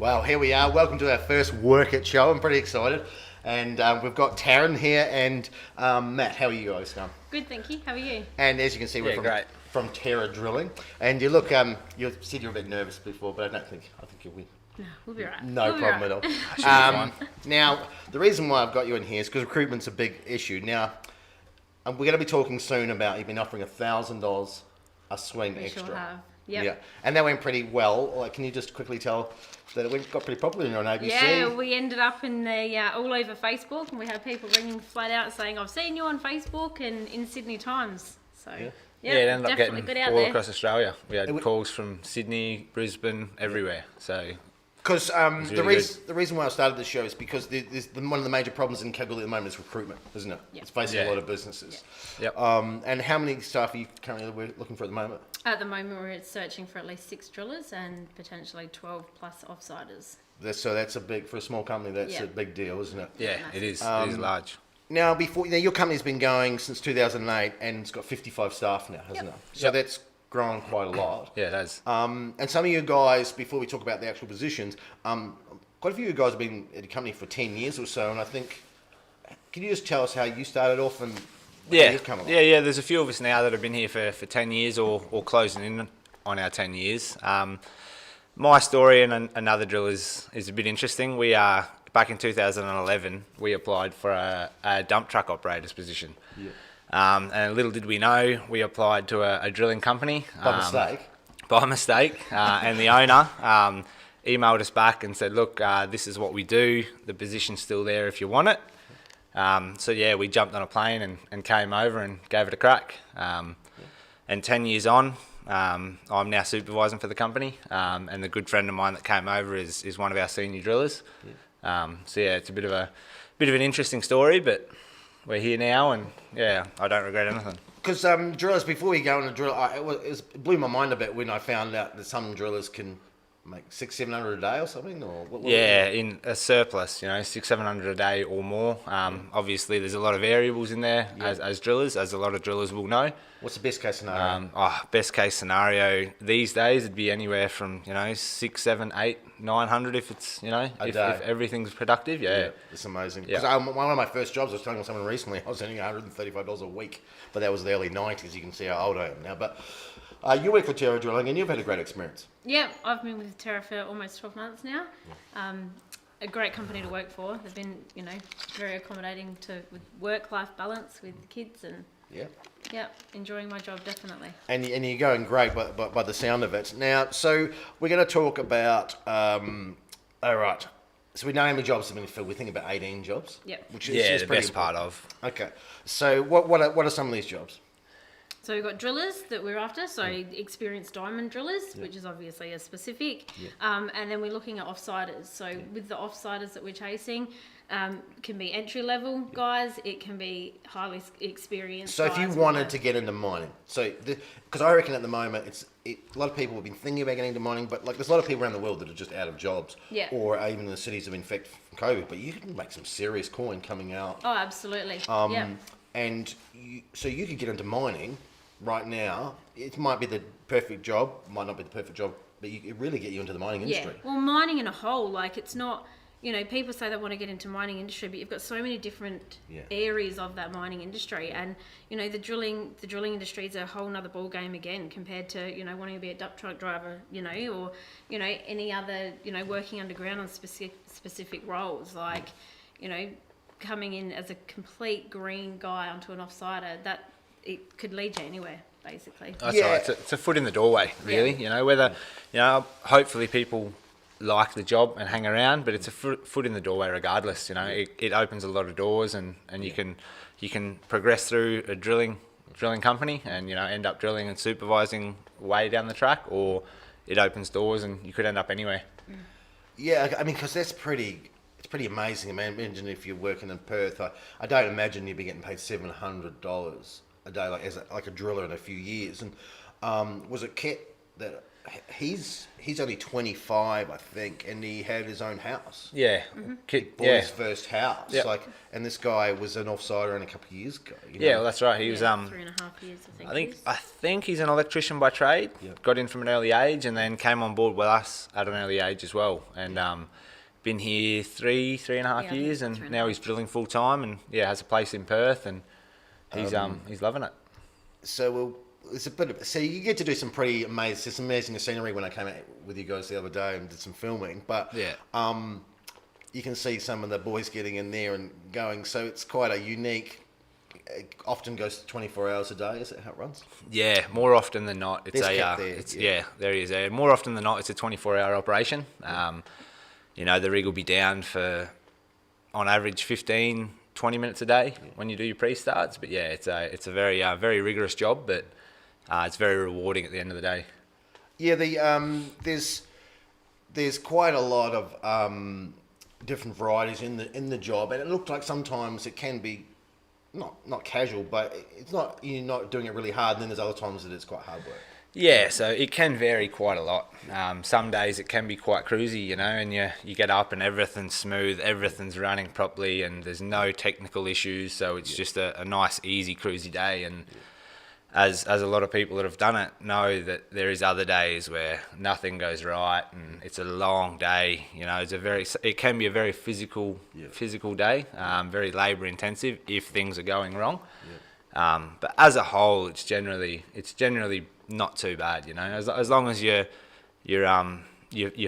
Well, here we are. Welcome to our first Workit Show. I'm pretty excited. And we've got Taryn here and Matt. How are you guys going? Good, thank you. How are you? And as you can see, we're from Terra Drilling. And you look, you said you're a bit nervous before, but I think you'll win. No, we'll be right. No we'll problem right. at all. Now, the reason why I've got you in here is because recruitment's a big issue. Now, we're going to be talking soon about you've been offering $1,000 a swing We extra. sure have. Yep. Yeah, and that went pretty well. Like, can you just quickly tell that it got pretty popular on ABC? Yeah, we ended up in the all over Facebook, and we had people ringing flat out saying, "I've seen you on Facebook and in Sydney Times." So yeah, it ended up definitely getting good out all there. across Australia. We had calls from Sydney, Brisbane, everywhere. So because really the reason why I started this show is because one of the major problems in Kalgoorlie at the moment is recruitment, isn't it? Yeah. It's facing a Yeah. lot of businesses. Yep. And how many staff are you currently looking for at the moment? At the moment, we're searching for at least 6 drillers and potentially 12 plus offsiders. So that's a big, for a small company, that's Yeah. a big deal, isn't it? yeah, it is. It is large. Now, your company's been going since 2008 and it's got 55 staff now, hasn't it? So that's grown quite a lot. Yeah, it has. And some of you guys, before we talk about the actual positions, quite a few of you guys have been at the company for 10 years or so, and I think, can you just tell us how you started off and how you've come along? Yeah. There's a few of us now that have been here for 10 years or closing in on our 10 years. My story and another drill is a bit interesting. We are back in 2011. We applied for a dump truck operator's position. Yeah. And little did we know, we applied to a drilling company. By mistake? By mistake. And the owner emailed us back and said, look, this is what we do. The position's still there if you want it. So yeah, we jumped on a plane and came over and gave it a crack. And 10 years on, I'm now supervising for the company. And the good friend of mine that came over is one of our senior drillers. So yeah, it's a bit of an interesting story, but we're here now, and yeah, I don't regret anything. Because drillers, before we go into drill, it blew my mind a bit when I found out that some drillers can make $600-700 a day or something. Or what in a surplus, $600-700 a day or more. Obviously, there's a lot of variables in there as drillers, as a lot of drillers will know. What's the best case scenario? Best case scenario these days it'd be anywhere from 6, 7, 8, 900 if it's if everything's productive. Yeah, it's amazing. Yeah. Because one of my first jobs, I was telling someone recently, I was earning $135 a week, but that was the early 90s. You can see how old I am now. But you work for Terra Drilling, and you've had a great experience. Yeah, I've been with Terra for almost 12 months now. A great company to work for. They've been, very accommodating with work-life balance with the kids and enjoying my job definitely. And you're going great by the sound of it. Now, so we're going to talk about. All right. So we know how many jobs have been filled. We think about 18 jobs. Yep. Which is the pretty best part of. Okay. So what are some of these jobs? So we've got drillers that we're after, so experienced diamond drillers, which is obviously a specific. And then we're looking at offsiders. So with the offsiders that we're chasing, can be entry level guys, it can be highly experienced. So if you wanted to get into mining, because I reckon at the moment a lot of people have been thinking about getting into mining, but there's a lot of people around the world that are just out of jobs, or even the cities have been infected from COVID. But you can make some serious coin coming out. Oh, absolutely. And so you could get into mining right now. It might be the perfect job, might not be the perfect job, but it really get you into the mining industry. Yeah, well, mining in a whole, it's not, people say they want to get into mining industry, but you've got so many different areas of that mining industry, and the drilling industry is a whole nother ball game again compared to wanting to be a dump truck driver, or any other working underground on specific roles, coming in as a complete green guy onto an offsider, that it could lead you anywhere, basically. That's right. It's a foot in the doorway, really. Whether hopefully people like the job and hang around, but it's a foot in the doorway regardless. It opens a lot of doors, and you can progress through a drilling company and end up drilling and supervising way down the track, or it opens doors and you could end up anywhere. Yeah, I mean, because it's pretty amazing. I mean, imagine if you're working in Perth. I don't imagine you'd be getting paid $700 a day like a driller in a few years. And was it Ket that he's only 25, I think, and he had his own house. Yeah, Bought his first house. Yep. Like, and this guy was an offsider only a couple of years ago. You know? Yeah, well, that's right. He was 3.5 years, I think. I think he's an electrician by trade. Yep. Got in from an early age, and then came on board with us at an early age as well. And been here three and a half years, and now he's drilling full time, and has a place in Perth, and he's loving it. So it's a bit of, so you get to do some pretty amazing scenery when I came out with you guys the other day and did some filming, but you can see some of the boys getting in there and going, so it's quite a unique, it often goes 24 hours a day. Is that how it runs? Yeah, more often than not, it's there he is. More often than not, it's a 24-hour operation. The rig will be down for, on average, 15, 20 minutes a day when you do your pre-starts. But it's a very rigorous job, but it's very rewarding at the end of the day. Yeah, there's quite a lot of different varieties in the job, and it looked like sometimes it can be not casual, but it's not, you're not doing it really hard, and then there's other times that it's quite hard work. Yeah, so it can vary quite a lot. Some days it can be quite cruisy, and you get up and everything's smooth, everything's running properly, and there's no technical issues, so it's just a nice, easy, cruisy day. And as a lot of people that have done it know, that there is other days where nothing goes right, and it's a long day. It can be a very physical day, very labour intensive if things are going wrong. But as a whole, it's generally not too bad, as long as you're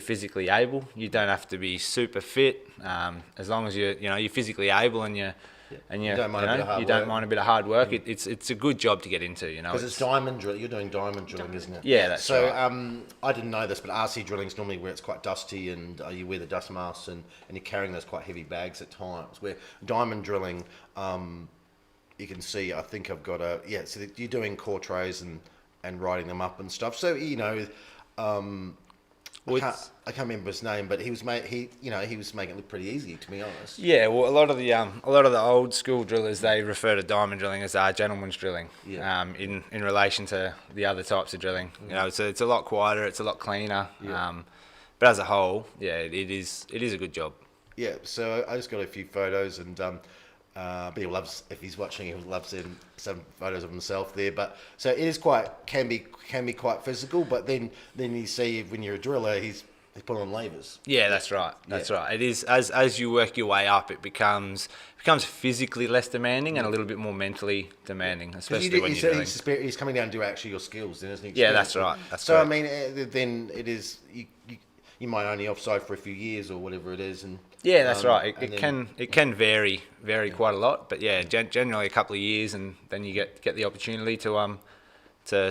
physically able. You don't have to be super fit, as long as you're physically able and you don't mind a bit of hard work. It's a good job to get into, because it's diamond drilling. You're doing diamond drilling, isn't it? Yeah, that's so right. I didn't know this, but RC drilling is normally where it's quite dusty, and you wear the dust masks, and you're carrying those quite heavy bags at times. Where diamond drilling, you can see, I think I've got so you're doing core trays and writing them up and stuff. So I can't remember his name, but he was making it look pretty easy, to be honest. Yeah, well, a lot of the old school drillers, they refer to diamond drilling as gentleman's drilling. Yeah. In relation to the other types of drilling, it's a lot quieter, it's a lot cleaner. Yeah. But as a whole, it is a good job. Yeah. So I just got a few photos, and but he loves, if he's watching, he loves seeing some photos of himself there. But so it is can be quite physical. But then you see, when you're a driller, he's pulling levers. Yeah, that's right. That's right. It is, as you work your way up, it becomes physically less demanding and a little bit more mentally demanding, especially when you're drilling. He's coming down to do actually your skills, then, isn't he? Yeah, that's right. So correct. I mean, then it is you might only offside for a few years or whatever it is, and yeah, that's right. It can vary quite a lot, but generally a couple of years, and then you get the opportunity to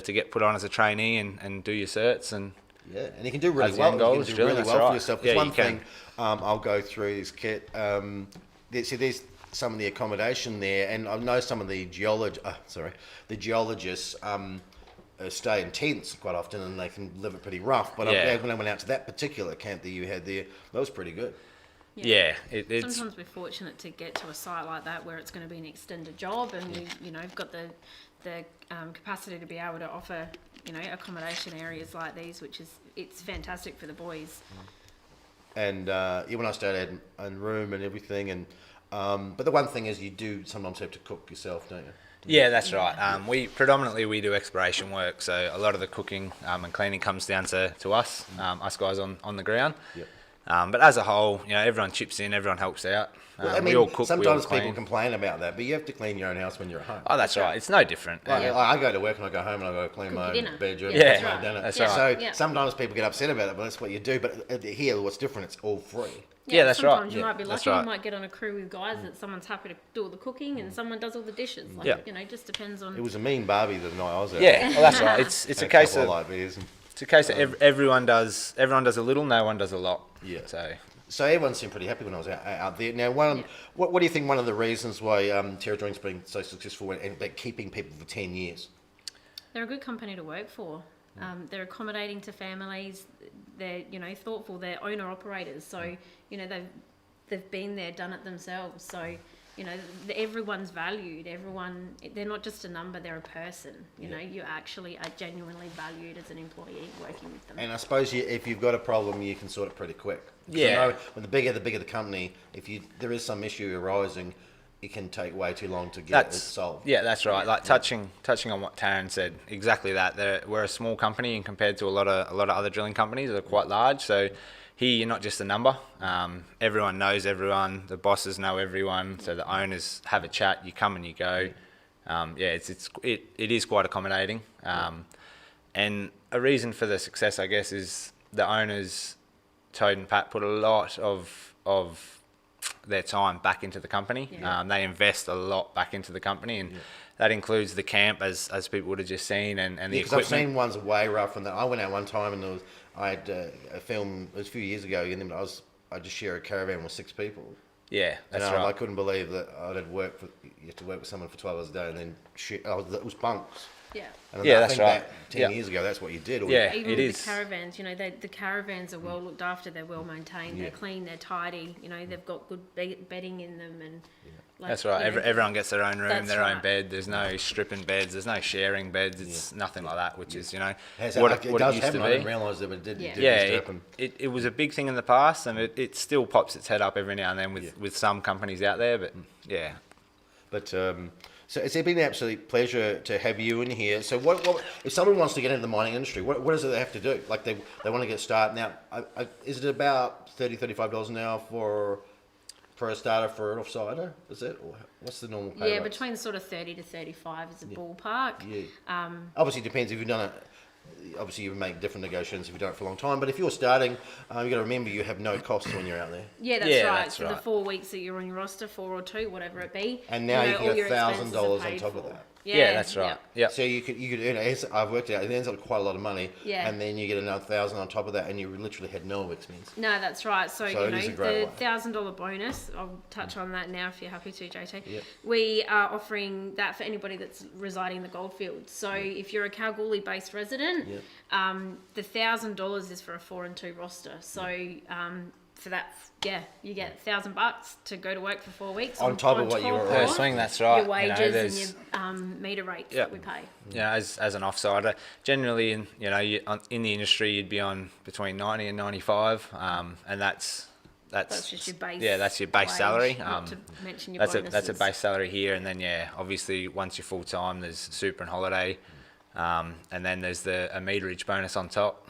get put on as a trainee and do your certs, and and you can do really well. You can do really well for yourself. There's one thing I'll go through this kit. There's some of the accommodation there, and I know some of the geologists stay in tents quite often, and they can live it pretty rough. But when I went out to that particular camp that you had there, that was pretty good. Yeah, sometimes we're fortunate to get to a site like that where it's going to be an extended job, and we've got the capacity to be able to offer accommodation areas like these, it's fantastic for the boys. And when I stayed in room and everything, and but the one thing is you do sometimes have to cook yourself, don't you? Yeah, that's right. We predominantly do exploration work, so a lot of the cooking and cleaning comes down to us, us guys on the ground. Yep. But as a whole, everyone chips in, everyone helps out. We all cook. Sometimes people complain about that, but you have to clean your own house when you're at home. Oh, that's right. It's no different. I go to work and I go home and I go clean my own bedroom. Yeah, my dinner. That's right. So sometimes people get upset about it, but that's what you do. But here, what's different? It's all free. Yeah, that's right. Sometimes you might be lucky. You might get on a crew with guys that someone's happy to do all the cooking and someone does all the dishes. It just depends on. It was a mean Barbie the night I was out. Yeah, well, that's right. It's a case of everyone does a little, no one does a lot. Yeah. So everyone seemed pretty happy when I was out there. Now, what do you think one of the reasons why Terra Drilling's been so successful and keeping people for 10 years? They're a good company to work for. They're accommodating to families. They're thoughtful. They're owner operators. So they've been there, done it themselves. So you know, everyone's valued. They're not just a number, they're a person. You know, you actually are genuinely valued as an employee working with them. And I suppose if you've got a problem, you can sort it pretty quick. Yeah. I know when the bigger the company, there is some issue arising, it can take way too long to get it solved. Yeah, that's right. Like touching on what Taryn said, exactly that. We're a small company, and compared to a lot of other drilling companies that are quite large. So here, you're not just a number. Everyone knows everyone. The bosses know everyone. So the owners have a chat. You come and you go. It is quite accommodating. And a reason for the success, I guess, is the owners, Toad and Pat, put a lot of their time back into the company. They invest a lot back into the company, and that includes the camp, as people would have just seen, and the equipment. Because I've seen ones way rough from that. I went out one time and I had a film, it was a few years ago, and I just share a caravan with 6 people. Yeah, that's right. I couldn't believe that you have to work with someone for 12 hours a day, and then it was bunks. Yeah. And Yeah, I that's think right. that 10 years ago, that's what you did. Yeah, Even it with is. the caravans, you know, the caravans are well looked after, they're well maintained, they're clean, they're tidy, you know, they've got good bedding in them, and That's right. you know, Everyone gets their own room, That's their own right. bed. There's no stripping beds. There's no sharing beds. It's nothing like that, which is, you know, It what does it used happen. to I be. didn't realise that it did. Yeah, used to happen. it was a big thing in the past, and it still pops its head up every now and then with some companies out there. But yeah, But so it's been an absolute pleasure to have you in here. So what if someone wants to get into the mining industry, what does it they have to do? Like they want to get started now. Is it about $35 an hour for a starter for an offsider? Is it? Or what's the normal pay rates? between sort of 30 to 35 is a ballpark. Yeah. Obviously, it depends if you've done it. Obviously, you make different negotiations if you've done it for a long time. But if you're starting, you got to remember you have no costs when you're out there. Yeah, that's right. For the 4 weeks that you're on your roster, 4 or 2, whatever it be. And now you all can your get expenses are $1,000 on paid top of for. that. yeah, that's right. Yeah. So you could earn it. I've worked it out. It ends up quite a lot of money. Yeah. And then you get another $1,000 on top of that, and you literally had no expense. No, that's right. So it you is a know, great the way. $1,000 bonus, I'll touch on that now if you're happy to, JT. Yep. We are offering that for anybody that's residing in the Goldfields. So if you're a Kalgoorlie-based resident, the $1,000 is for a 4 and 2 roster. So for that, you get $1,000 to go to work for 4 weeks. On top of what you were Per on. swing, that's right. Your wages there's- and your meter rates that we pay. Yeah, as an offsider, generally in in the industry you'd be on between 90 and 95, and that's just your base. Yeah, that's your base wage, salary. not to mention your that's bonuses. a base salary here, and then obviously once you're full time, there's super and holiday, and then there's a meterage bonus on top.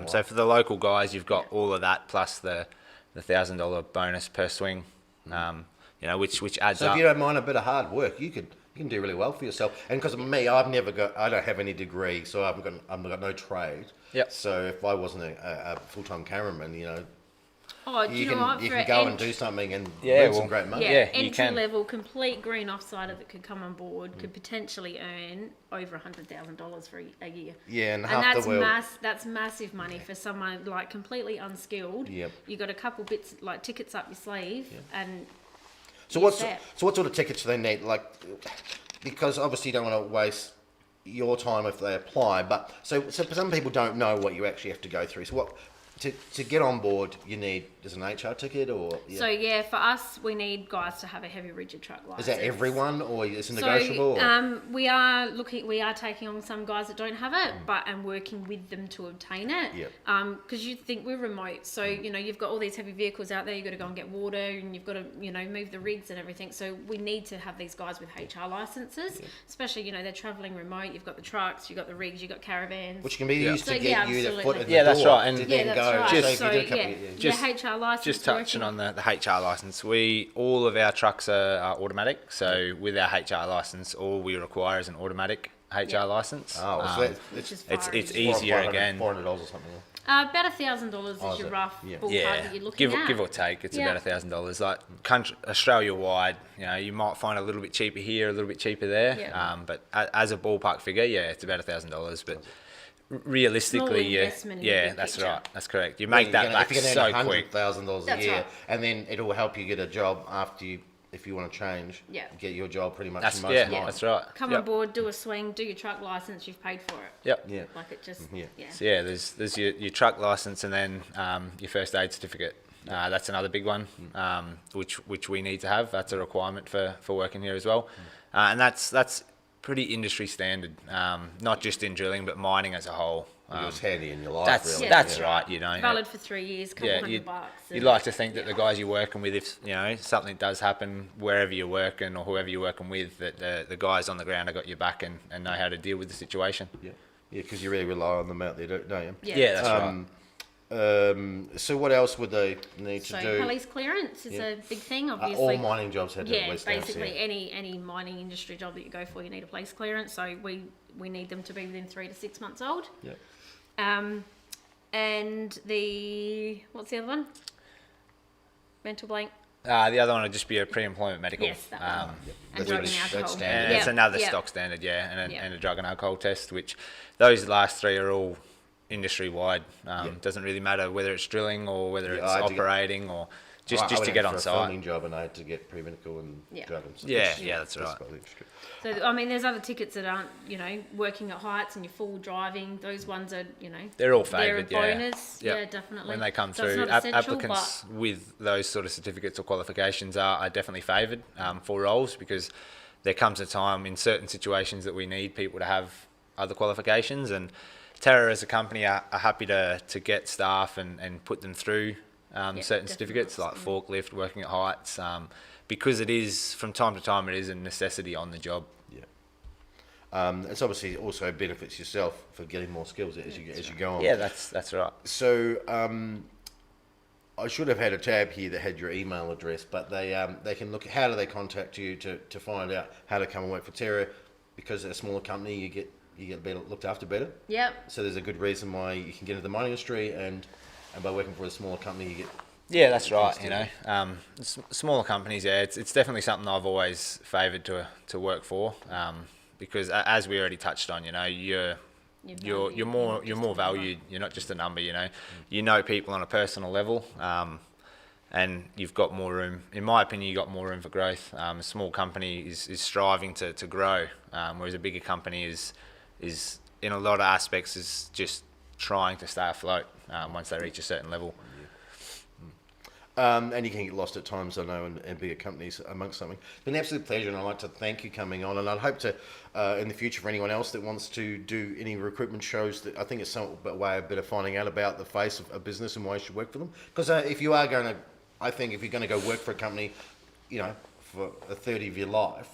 So for the local guys, you've got all of that plus the $1,000 bonus per swing, which adds So up. if you don't mind a bit of hard work, you can do really well for yourself. And because of me, I don't have any degree, so I've got no trade. Yep. So if I wasn't a full-time cameraman, You can go and do something and Yeah, earn well, some great money. Yeah, you entry can. level, complete green offsider that could come on board could potentially earn over $100,000 for a year. Yeah, and And half that's the world. that's massive money for someone like completely unskilled. Yep. You got a couple bits like tickets up your sleeve, and So you're what set. sort of tickets do they need? Like, because obviously you don't want to waste your time if they apply. But so some people don't know what you actually have to go through. So what to get on board, you need just an HR ticket or? Yeah. So for us, we need guys to have a heavy rigid truck license. Is that everyone or is it negotiable? So we are taking on some guys that don't have it, and working with them to obtain it. Yep. Because you think we're remote, so you've got all these heavy vehicles out there. You've got to go and get water, and you've got to move the rigs and everything. So we need to have these guys with HR licenses, especially they're traveling remote. You've got the trucks, you've got the rigs, you've got caravans. Which can be used to So, get you the absolutely. foot in the Yeah, that's door right, and to Yeah, then that's go. right. So if you So, did a couple yeah. of, Your HR license. Just touching on the HR license, all of our trucks are automatic. So with our HR license, all we require is an automatic HR license. Oh, so Which is it's fine. easier again. $400 or something. About $1,000 is is your it? rough Yeah. ballpark Yeah, that you're looking at. give or take, it's Yeah. about $1,000. Like Australia wide, you might find a little bit cheaper here, a little bit cheaper there. Yeah. But as a ballpark figure, it's about $1,000. But realistically, Small investment in the big that's picture. right, that's correct. You make that back if you're so gonna earn quick. $100,000 a That's year, right. and then it'll help you get a job after you, if you want to change. Yeah. Get your job pretty much That's in most mines. that's right. Come Yep. on board, do a swing, do your truck license, you've paid for it. Yep. Yeah. Like it just, Yeah. So there's your truck license and then your first aid certificate. That's another big one, which we need to have. That's a requirement for working here as well. And that's pretty industry standard, not just in drilling, but mining as a whole. It's handy in your life, That's really. that's right, you know. Valid for 3 years, couple $100. You'd like to think that the guys you're working with, if you know something does happen wherever you're working or whoever you're working with, that the guys on the ground have got your back and know how to deal with the situation. Yeah, because you really rely on them out there, don't you? Yeah, that's right. So what else would they need to do? Police clearance is a big thing, obviously. All mining jobs had to yeah, at least basically any mining industry job that you go for, you need a police clearance. So we need them to be within 3 to 6 months old. Yeah. And what's the other one? Mental blank. The other one would just be a pre-employment medical. Yes, that one. And That's drug and pretty- alcohol. that's standard. It's another stock standard, and a drug and alcohol test, which those last three are all industry wide. Doesn't really matter whether it's drilling or whether it's operating or just to get on for site. a filming job, and I had to get pre-medical and drug and stuff. Yeah, that's right. So, I mean, there's other tickets that aren't, working at heights and you're full driving. Those ones are, They're all favoured, they're a bonus. Yeah, definitely. When they come So it's through, not essential, applicants with those sort of certificates or qualifications are definitely favoured for roles, because there comes a time in certain situations that we need people to have other qualifications, and Terra as a company are happy to get staff and put them through certain certificates like forklift, working at heights, because it is, from time to time, it is a necessity on the job. Yeah. It's obviously also benefits yourself for getting more skills as you go on. Yeah, that's right. So I should have had a tab here that had your email address, but they can look at how do they contact you to find out how to come and work for Terra, because at a smaller company you get better, looked after better. Yep. So there's a good reason why you can get into the mining industry, and by working for a smaller company you get. Yeah, that's right. Smaller companies. Yeah, it's definitely something I've always favoured to work for, because as we already touched on, you're more valued. You're not just a number. You know people on a personal level, and you've got more room. In my opinion, you've got more room for growth. A small company is striving to grow, whereas a bigger company is in a lot of aspects is just trying to stay afloat once they reach a certain level. And you can get lost at times, I know, in bigger companies amongst something. It's been an absolute pleasure, and I'd like to thank you coming on. And I'd hope to, in the future, for anyone else that wants to do any recruitment shows, that I think it's some way a bit of finding out about the face of a business and why you should work for them. Because if you are going to, I think if you're going to go work for a company, for a third of your life,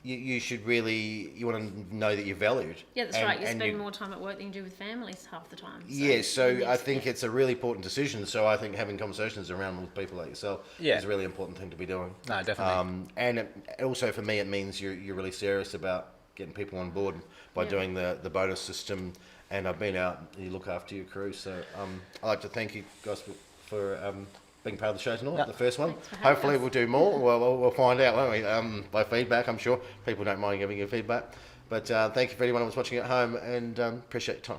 you should really, you want to know that you're valued. Yeah, that's right. You spend more time at work than you do with families half the time. So I think it's a really important decision. So I think having conversations around with people like yourself is a really important thing to be doing. No, definitely. And also for me, it means you're really serious about getting people on board by doing the bonus system. And I've been out, you look after your crew. So I'd like to thank you guys for being part of the show tonight, the first one. Hopefully we'll do more. We'll find out, won't we? By feedback, I'm sure. People don't mind giving you feedback. But thank you for anyone who was watching at home, and appreciate your time.